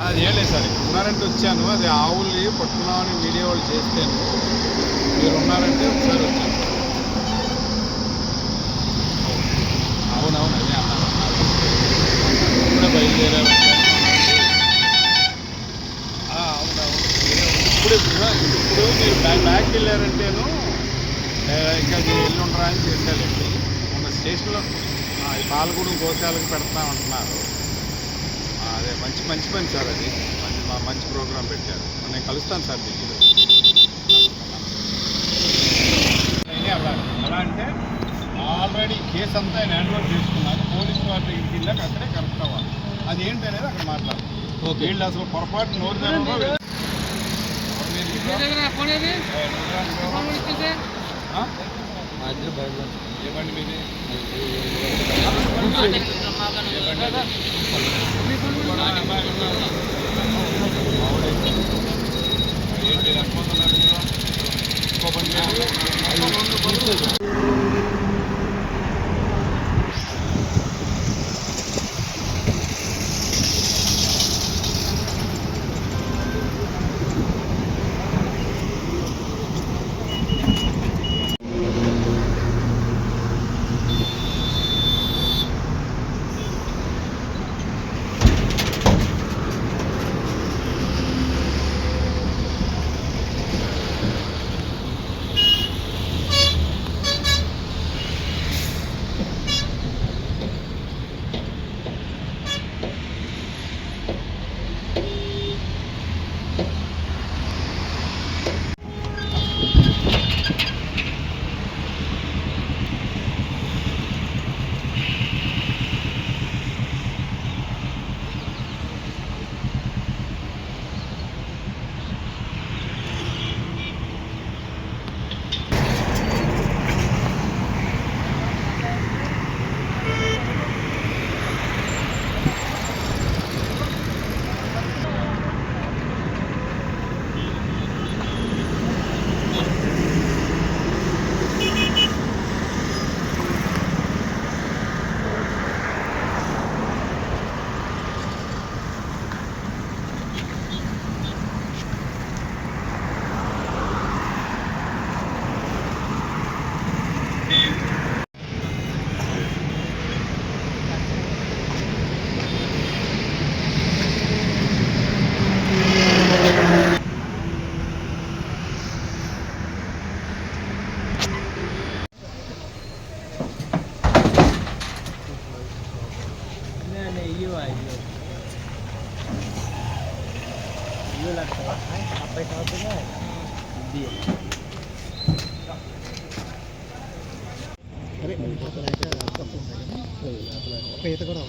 అది ఏం లేదు సార్, ఉన్నారంటే వచ్చాను. అది ఆవుల్ని పట్టుకున్నామని వీడియో వాళ్ళు చేస్తాను. మీరు ఉన్నారంటే ఒకసారి వచ్చాను. అవునవును, అదే అన్నారు. ఇప్పుడే బయలుదేరారు. అవునవును, ఇప్పుడు మీరు బ్యాక్కి వెళ్ళారంటేను ఇంకా అది ఎల్లుండరా అని చేసేయాలండి. మన స్టేషన్లో ఈ పాలగూడెం గోశాలకు పెడతామంటున్నారు. అదే మంచి మంచి పని సార్, అది మంచి ప్రోగ్రాం పెట్టారు. నేను కలుస్తాను సార్ మీకు. ఎలా అంటే ఆల్రెడీ కేసు అంతా ఆయన హ్యాండ్ ఓవర్ చేసుకున్నారు. పోలీసు వారి దగ్గరికి వెళ్ళాక అక్కడే కరెక్ట్ అవ్వాలి. అది ఏంటి అనేది అక్కడ మాట్లాడాలి. ఓకే, వీళ్ళు అసలు పొరపాటు నోరు తెరవడం. ఏమండి మీది ఏంటి అనుకుంటున్నారు ఈత కూడా